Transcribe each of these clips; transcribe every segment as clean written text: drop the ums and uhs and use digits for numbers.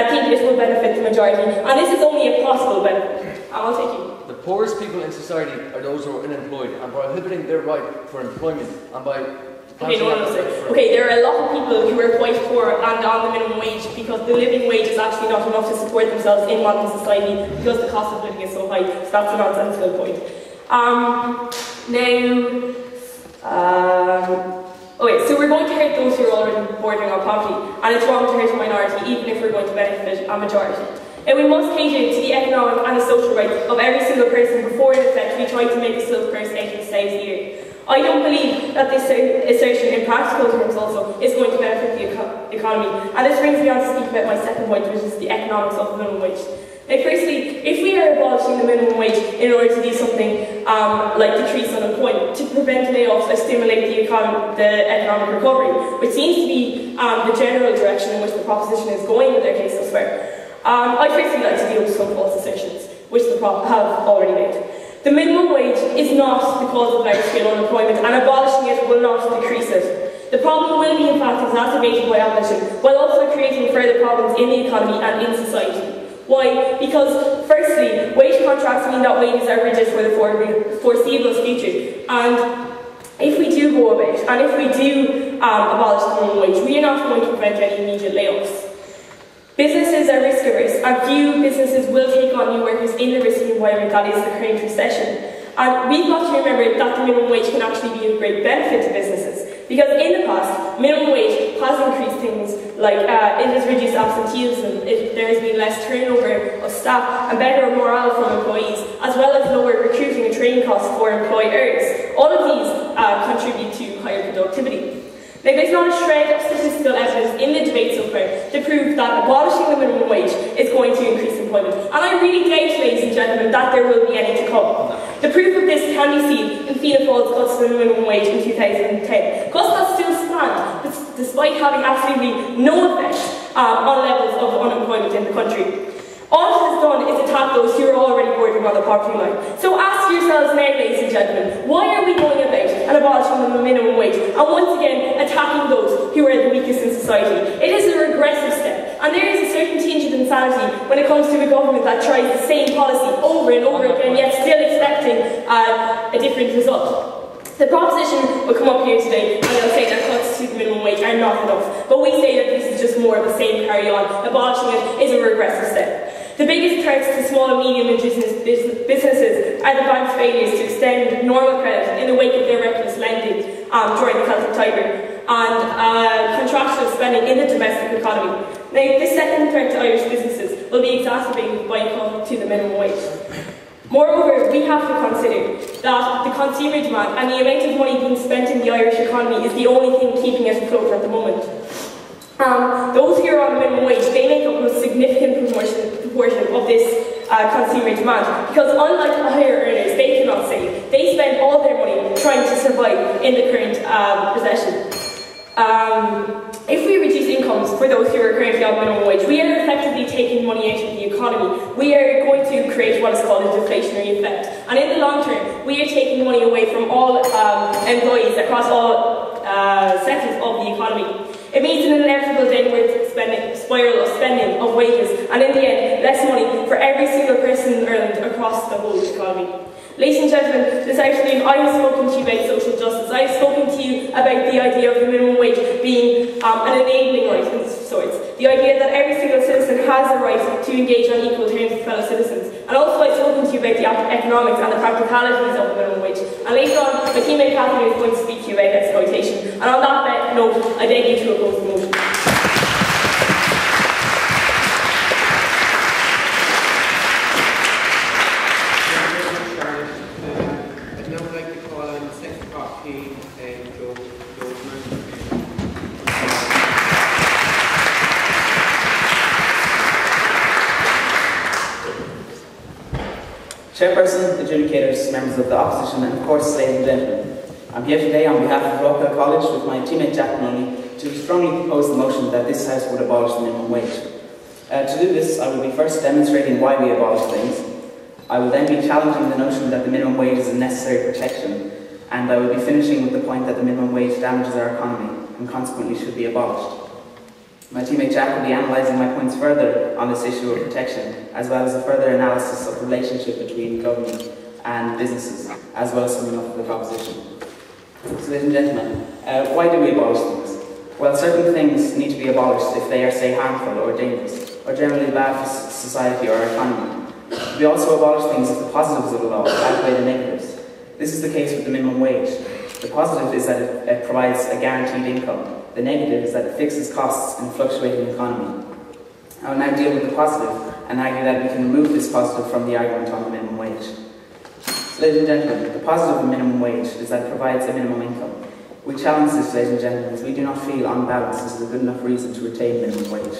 think it will benefit the majority, and this is only a possible benefit. I'll take you. The poorest people in society are those who are unemployed, and by prohibiting their right for employment and by Okay, there are a lot of people who are quite poor and on the minimum wage because the living wage is actually not enough to support themselves in modern society because the cost of living is so high. So that's a nonsensical point. Okay, so we're going to hurt those who are already bordering on poverty, and it's wrong to hurt a minority even if we're going to benefit a majority. And we must cater to the economic and the social rights of every single person before in effect we try to make a silk purse out of slaves a year. I don't believe that this assertion in practical terms also is going to benefit the economy. And this brings me on to speak about my second point, which is the economics of the minimum wage. Now firstly, if we are abolishing the minimum wage in order to do something like decrease unemployment, to prevent layoffs or stimulate the economic recovery, which seems to be the general direction in which the proposition is going with their case thus far, I'd firstly like to deal with some false assertions, which the prop have already made. The minimum wage is not the cause of large-scale unemployment, and abolishing it will not decrease it. The problem will be in fact exacerbated by abolition, while also creating further problems in the economy and in society. Why? Because, firstly, wage contracts mean that wages are rigid for the foreseeable future, and if we do go about, and if we do abolish the minimum wage, we are not going to prevent any immediate layoffs. Businesses are risk averse, and few businesses will take on new workers in the risky environment that is the current recession. And we've got to remember that the minimum wage can actually be of great benefit to businesses. Because in the past, minimum wage has increased things like it has reduced absenteeism, there has been less turnover of staff and better morale from employees, as well as lower recruiting and training costs for employers. All of these contribute to higher productivity. Now, there's not a shred of statistical evidence in the debate so far to prove that abolishing the minimum wage is going to increase employment. And I really doubt, ladies and gentlemen, that there will be any to come. The proof of this can be seen in Fianna Fáil's cuts to the minimum wage in 2010. Cuts that still stand, despite having absolutely no effect on levels of unemployment in the country. All it has done is attack those who are already bordering on the poverty line. So ask yourselves now, ladies and gentlemen, why are we going about and abolishing the minimum wage and once again attacking those who are the weakest in society? It is a regressive step, and there is a certain tinge of insanity when it comes to a government that tries the same policy over and over again, yet still expecting a different result. The proposition will come up here today and they'll say that cuts to the minimum wage are not enough, but we say that this is just more of the same carry-on. Abolishing it is a regressive step. The biggest threats to small and medium businesses are the bank's failures to extend normal credit in the wake of their reckless lending during the Celtic Tiger and contractional spending in the domestic economy. Now, this second threat to Irish businesses will be exacerbated by a cut to the minimum wage. Moreover, we have to consider that the consumer demand and the amount of money being spent in the Irish economy is the only thing keeping it afloat at the moment. Those who are on the minimum wage, they make up a significant proportion of this consumer demand, because unlike the higher earners, they cannot save. They spend all their money trying to survive in the current recession. If we reduce incomes for those who are currently on minimum wage, we are effectively taking money out of the economy. We are going to create what is called a deflationary effect. And in the long term, we are taking money away from all employees across all sectors of the economy. It means an inevitable downward spiral of spending of wages, and in the end, less money for every single person in Ireland across the whole economy. Ladies and gentlemen, this afternoon I have spoken to you about social justice. I have spoken to you about the idea of the minimum wage being an enabling right of sorts. The idea that every single citizen has a right to engage on equal terms with fellow citizens. And also I've spoken to you about the economics and the practicalities of the minimum wage. And later on, my teammate Catherine is going to speak to you about exploitation. And on that note, I beg you to oppose the motion. Chairperson, adjudicators, members of the opposition, and of course, ladies and gentlemen, I'm here today on behalf of Rochdale College with my teammate Jack Nunley to strongly propose the motion that this House would abolish the minimum wage. To do this, I will be first demonstrating why we abolish things. I will then be challenging the notion that the minimum wage is a necessary protection, and I will be finishing with the point that the minimum wage damages our economy and consequently should be abolished. My teammate Jack will be analysing my points further on this issue of protection, as well as a further analysis of the relationship between government and businesses, as well as summing up the proposition. So, ladies and gentlemen, why do we abolish things? Well, certain things need to be abolished if they are, say, harmful or dangerous, or generally bad for society or our economy. We also abolish things if the positives of the law outweigh the negatives. This is the case with the minimum wage. The positive is that it provides a guaranteed income. The negative is that it fixes costs in a fluctuating economy. I will now deal with the positive and argue that we can remove this positive from the argument on the minimum wage. So, ladies and gentlemen, the positive of the minimum wage is that it provides a minimum income. We challenge this, ladies and gentlemen, as we do not feel on balance this is a good enough reason to retain minimum wage.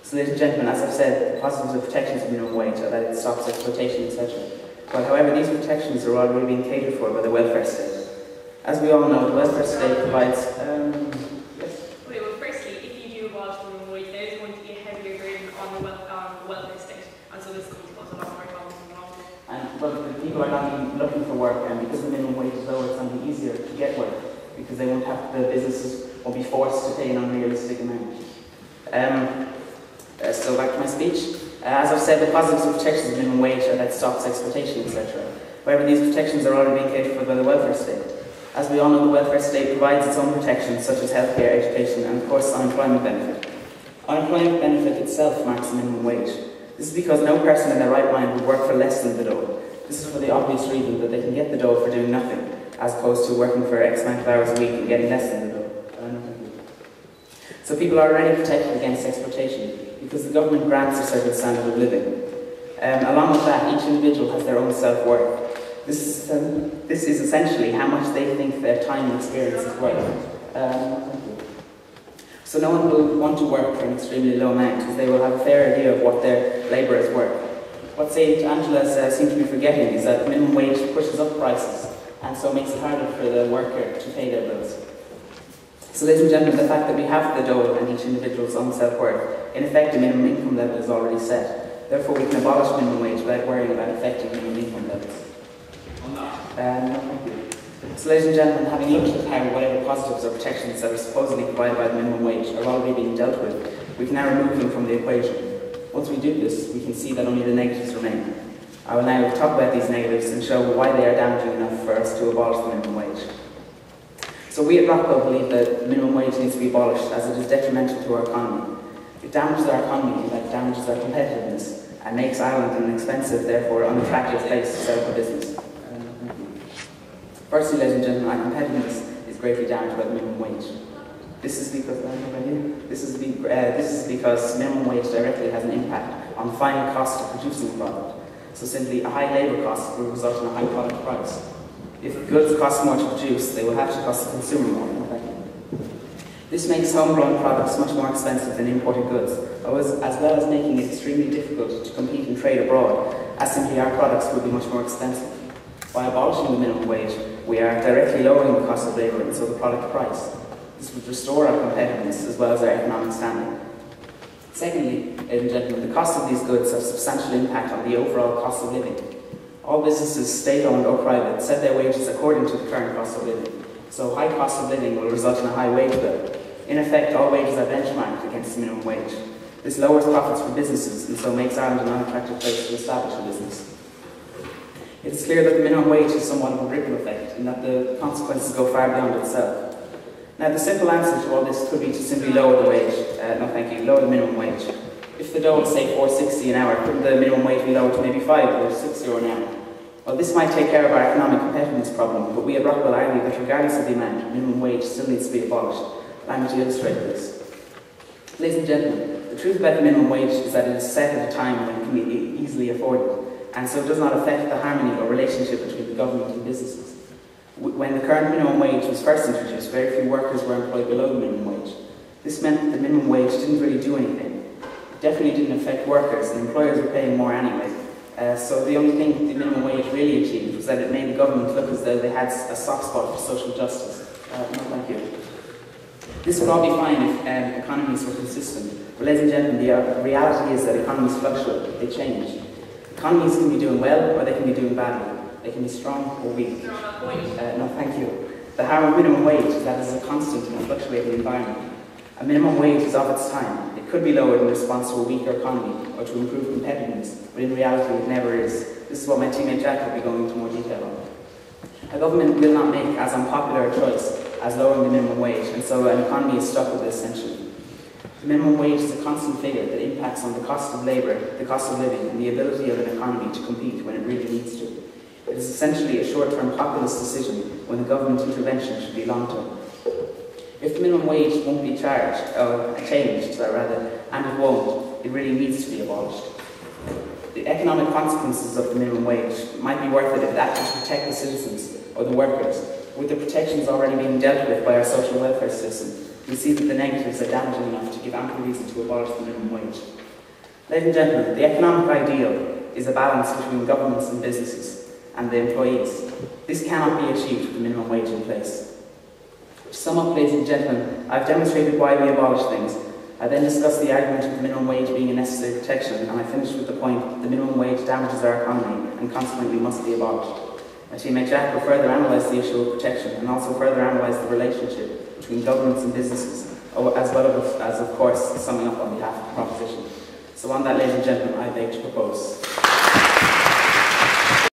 So, ladies and gentlemen, as I've said, the positives of protections of minimum wage are that it stops exploitation, etc. But however, these protections are already being catered for by the welfare state. As we all know, the welfare state provides but the people are not looking for work, and because the minimum wage is lower, it's going to be easier to get work, because they won't have, the businesses won't be forced to pay an unrealistic amount. So back to my speech. As I've said, the positives of protections of minimum wage are that it stops exploitation, etc. However, these protections are already being catered for by the welfare state. As we all know, the welfare state provides its own protections, such as healthcare, education, and of course, unemployment benefit. Unemployment benefit itself marks the minimum wage. This is because no person in their right mind would work for less than the dole. This is for the obvious reason that they can get the dough for doing nothing, as opposed to working for X amount of hours a week and getting less than the dough. So people are already protected against exploitation, because the government grants a certain standard of living. Along with that, each individual has their own self-worth. This is essentially how much they think their time and experience is worth. So no one will want to work for an extremely low amount, because they will have a fair idea of what their labour is worth. What St. Angela's seem to be forgetting is that minimum wage pushes up prices, and so makes it harder for the worker to pay their bills. So, ladies and gentlemen, the fact that we have the dole and each individual's own self-worth, in effect, the minimum income level is already set. Therefore, we can abolish minimum wage without worrying about affecting minimum income levels. Thank you. So, ladies and gentlemen, having looked at how whatever positives or protections that are supposedly provided by the minimum wage are already being dealt with, we can now remove them from the equation. Once we do this, we can see that only the negatives remain. I will now talk about these negatives and show why they are damaging enough for us to abolish the minimum wage. So we at Rockwell believe that the minimum wage needs to be abolished, as it is detrimental to our economy. It damages our economy, and that damages our competitiveness, and makes Ireland an expensive, therefore unattractive place to set up a business. Firstly, ladies and gentlemen, our competitiveness is greatly damaged by the minimum wage. This is because minimum wage directly has an impact on the final cost of producing a product. So simply, a high labour cost will result in a high product price. If goods cost more to produce, they will have to cost the consumer more. This makes homegrown products much more expensive than imported goods, as well as making it extremely difficult to compete and trade abroad, as simply our products will be much more expensive. By abolishing the minimum wage, we are directly lowering the cost of labour and so the product price. This would restore our competitiveness as well as our economic standing. Secondly, ladies and gentlemen, the cost of these goods have substantial impact on the overall cost of living. All businesses, state-owned or private, set their wages according to the current cost of living. So high cost of living will result in a high wage bill. In effect, all wages are benchmarked against the minimum wage. This lowers profits for businesses and so makes Ireland an unattractive place to establish a business. It is clear that the minimum wage has somewhat of a ripple effect and that the consequences go far beyond itself. Now, the simple answer to all this could be to simply lower the wage. Lower the minimum wage. If the dole is, say, $4.60 an hour, couldn't the minimum wage be lowered to maybe €5 or €6 an hour? Well, this might take care of our economic competitiveness problem, but we at Rockwell argue that regardless of the amount, minimum wage still needs to be abolished. Allow me to illustrate this. Ladies and gentlemen, the truth about the minimum wage is that it is set at a time when it can be easily afforded, and so it does not affect the harmony or relationship between the government and businesses. When the current minimum wage was first introduced, very few workers were employed below the minimum wage. This meant that the minimum wage didn't really do anything. It definitely didn't affect workers, and employers were paying more anyway. So the only thing the minimum wage really achieved was that it made the government look as though they had a soft spot for social justice. No, thank you. This would all be fine if economies were consistent. But ladies and gentlemen, the reality is that economies fluctuate, they change. Economies can be doing well, or they can be doing badly. They can be strong or weak. No, thank you. The harm of minimum wage is that it is a constant and fluctuating environment. A minimum wage is of its time. It could be lowered in response to a weaker economy or to improve competitiveness, but in reality it never is. This is what my teammate Jack will be going into more detail on. A government will not make as unpopular a choice as lowering the minimum wage, and so an economy is stuck with it essentially. The minimum wage is a constant figure that impacts on the cost of labour, the cost of living, and the ability of an economy to compete when it really needs to. It is essentially a short-term populist decision when the government intervention should be long-term. If the minimum wage won't be changed, and it won't, it really needs to be abolished. The economic consequences of the minimum wage might be worth it if it acted to protect the citizens or the workers. With the protections already being dealt with by our social welfare system, we see that the negatives are damaging enough to give ample reason to abolish the minimum wage. Ladies and gentlemen, the economic ideal is a balance between governments and businesses and the employees. This cannot be achieved with the minimum wage in place. To sum up, ladies and gentlemen, I've demonstrated why we abolish things. I then discussed the argument of the minimum wage being a necessary protection, and I finished with the point that the minimum wage damages our economy and consequently must be abolished. My teammate Jack will further analyse the issue of protection and also further analyse the relationship between governments and businesses, as well as, of course, summing up on behalf of the proposition. So on that, ladies and gentlemen, I beg to propose.